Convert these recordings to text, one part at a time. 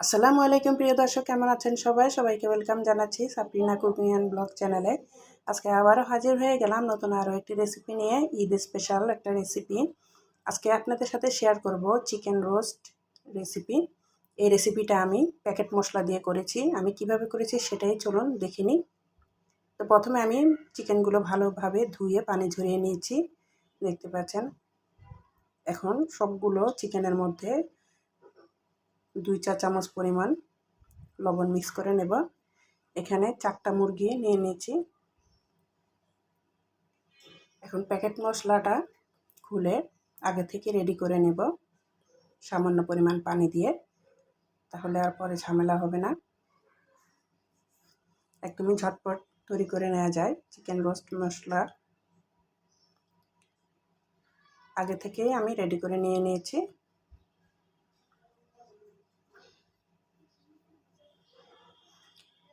আসসালামু আলাইকুম প্রিয় দর্শক, কেমন আছেন সবাই? সবাইকে ওয়েলকাম জানাচ্ছি সাবরিনা কুকিং অ্যান্ড ব্লগ চ্যানেলে। আজকে আবারও হাজির হয়ে গেলাম নতুন আরও একটি রেসিপি নিয়ে, ঈদ স্পেশাল একটা রেসিপি। আজকে আপনাদের সাথে শেয়ার করব চিকেন রোস্ট রেসিপি। এই রেসিপিটা আমি প্যাকেট মশলা দিয়ে করেছি। আমি কিভাবে করেছি সেটাই চলুন দেখে নিই। তো প্রথমে আমি চিকেনগুলো ভালোভাবে ধুয়ে পানি ঝরিয়ে নিয়েছি, দেখতে পাচ্ছেন। এখন সবগুলো চিকেনের মধ্যে 2 চা চামচ পরিমাণ লবণ মিক্স করে নেব। এখানে 4টা মুরগি নিয়ে নিয়েছি। এখন প্যাকেট মশলাটা খুলে আগে থেকে রেডি করে নেব সামান্য পরিমাণ পানি দিয়ে, তাহলে আর পরে ঝামেলা হবে না। একদমই ঝটপট তৈরি করে নেওয়া যায় চিকেন রোস্ট মশলা। আগে থেকেই আমি রেডি করে নিয়ে নিয়েছি।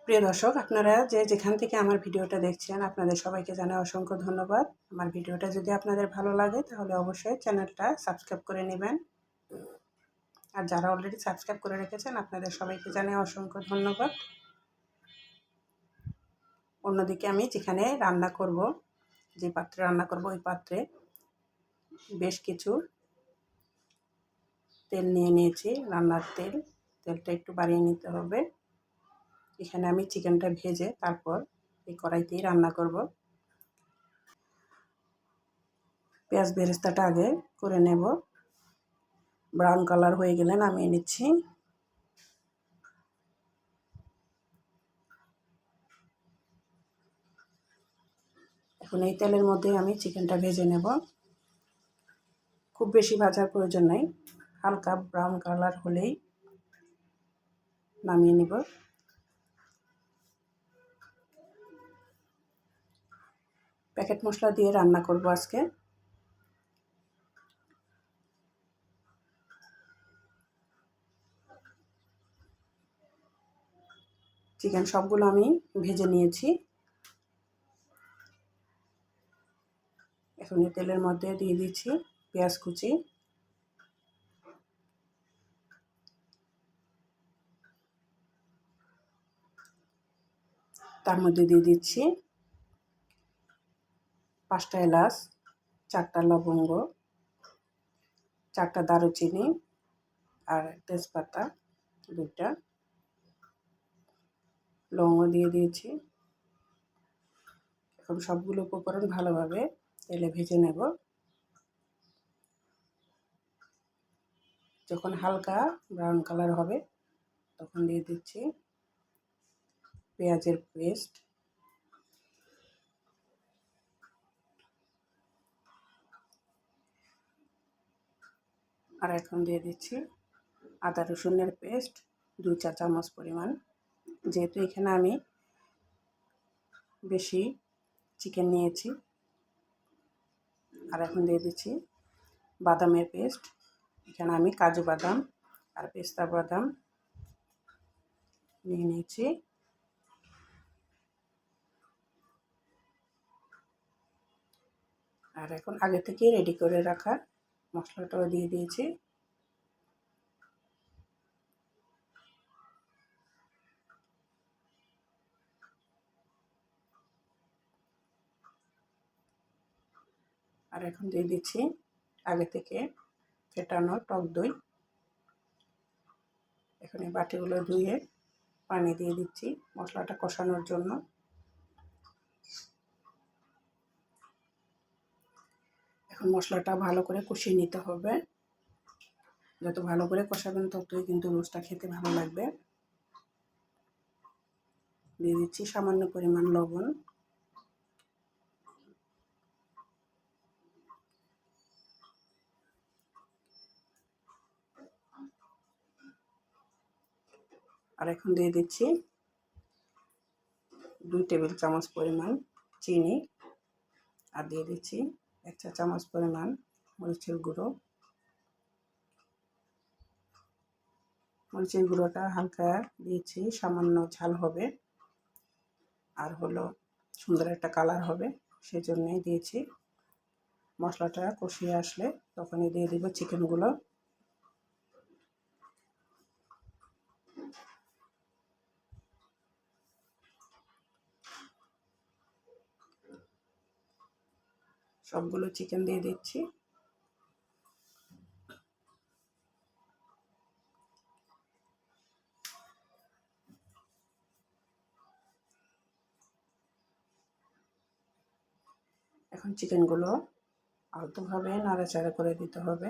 প্রিয় দর্শক, আপনারা যে যেখান থেকে আমার ভিডিওটা দেখছেন, আপনাদের সবাইকে জানাই অসংখ্য ধন্যবাদ। আমার ভিডিওটা যদি আপনাদের ভালো লাগে তাহলে অবশ্যই চ্যানেলটা সাবস্ক্রাইব করে নেবেন। আর যারা অলরেডি সাবস্ক্রাইব করে রেখেছেন আপনাদের সবাইকে জানাই অসংখ্য ধন্যবাদ। অন্যদিকে আমি যেখানে রান্না করব, যে পাত্রে রান্না করব, ওই পাত্রে বেশ কিছু তেল নিয়ে নিয়েছি, রান্নার তেল। তেলটা একটু বাড়িয়ে নিতে হবে। এখানে আমি চিকেনটা ভেজে তারপর এই কড়াইতেই রান্না করব। পেঁয়াজ বেরেস্তাটা আগে করে নেব। ব্রাউন কালার হয়ে গেলে নামিয়ে নিচ্ছি। এখন এই তেলের মধ্যে আমি চিকেনটা ভেজে নেব। খুব বেশি ভাজার প্রয়োজন নেই, হালকা ব্রাউন কালার হলেই নামিয়ে নেব। প্যাকেট মশলা দিয়ে রান্না করব আজকে। চিকেন সবগুলো আমি ভেজে নিয়েছি। এখন এই তেলের মধ্যে দিয়ে দিচ্ছি পেঁয়াজ কুচি, তার মধ্যে দিয়ে দিচ্ছি 5টা এলাচ, 4টা লবঙ্গ, 4টা দারুচিনি আর তেজপাতা 2টা, লবঙ্গ দিয়ে দিয়েছি। এখন সবগুলো উপকরণ ভালোভাবে তেলে ভেজে নেব। যখন হালকা ব্রাউন কালার হবে তখন দিয়ে দিচ্ছি পেঁয়াজের পেস্ট, আর এখন দিয়ে দিচ্ছি আদা রসুনের পেস্ট 2 চা চামচ পরিমাণ। যেহেতু এখানে আমি বেশি চিকেন নিয়েছি। আর এখন দিয়ে দিচ্ছি বাদামের পেস্ট। এখানে আমি কাজু বাদাম আর পেস্তা বাদাম নিয়ে নিয়েছি। আর এখন আগে থেকে রেডি করে রাখা মশলাটাও দিয়ে দিয়েছি। আর এখন দিয়ে দিচ্ছি আগে থেকে ফেটানো টক দই। এখন এই বাটিগুলো ধুয়ে পানি দিয়ে দিচ্ছি মশলাটা কষানোর জন্য। এখন মশলাটা ভালো করে কষিয়ে নিতে হবে। যত ভালো করে কষাবেন ততই কিন্তু রোস্টটা খেতে ভালো লাগবে। দিয়ে দিচ্ছি সামান্য পরিমাণ লবণ। আর এখন দিয়ে দিচ্ছি 2 টেবিল চামচ পরিমাণ চিনি। আর দিয়ে দিচ্ছি 1 চা চামচ পরিমাণ মরিচের গুঁড়ো। মরিচের গুঁড়োটা হালকা দিয়েছি, সামান্য ঝাল হবে আর হলো সুন্দর একটা কালার হবে, সেজন্যই দিয়েছি। মশলাটা কষিয়ে আসলে তখনই দিয়ে দিব চিকেনগুলো। সবগুলো চিকেন দিয়ে দিচ্ছি। এখন চিকেনগুলো আলতোভাবে নাড়াচাড়া করে দিতে হবে।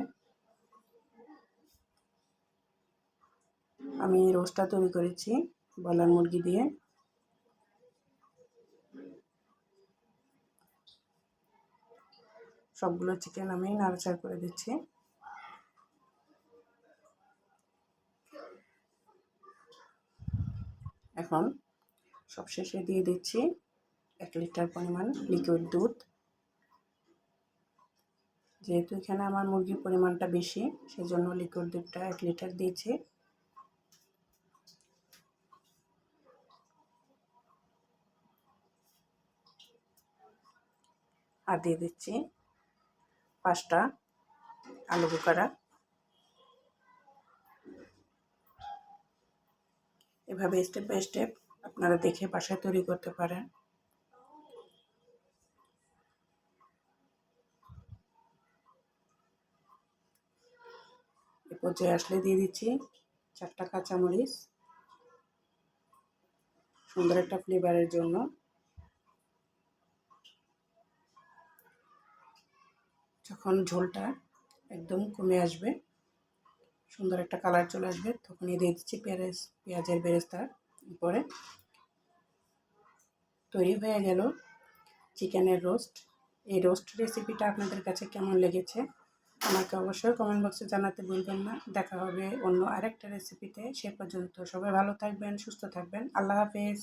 আমি রোস্টটা তৈরি করেছি ব্রয়লার মুরগি দিয়ে। সবগুলো চিকেন আমি নাড়াচাড়া করে দিচ্ছি। এখন সবশেষে দিয়ে দিচ্ছি 1 লিটার পরিমাণ লিকুইড দুধ। যেহেতু এখানে আমার মুরগির পরিমাণটা বেশি, সেজন্য লিকুইড দুধটা 1 লিটার দিয়েছি। আর দিয়ে দিচ্ছি 5টা আলু বোখারা। এভাবে স্টেপ বাই স্টেপ আপনারা দেখে বাসায় তৈরি করতে পারেন। এ পর্যায়ে আসলে দিয়ে দিচ্ছি 4টা কাঁচামরিচ, সুন্দর একটা ফ্লেভারের জন্য। যখন ঝোলটা একদম কমে আসবে, সুন্দর একটা কালার চলে আসবে, তখনই দিয়ে দিচ্ছি পেঁয়াজের বেরেস্তা। পরে তৈরি হয়ে গেল চিকেনের রোস্ট। এই রোস্ট রেসিপিটা আপনাদের কাছে কেমন লেগেছে আমাকে অবশ্যই কমেন্ট বক্সে জানাতে ভুলবেন না। দেখা হবে অন্য আরেকটা রেসিপিতে। সে পর্যন্ত সবাই ভালো থাকবেন, সুস্থ থাকবেন। আল্লাহ হাফেজ।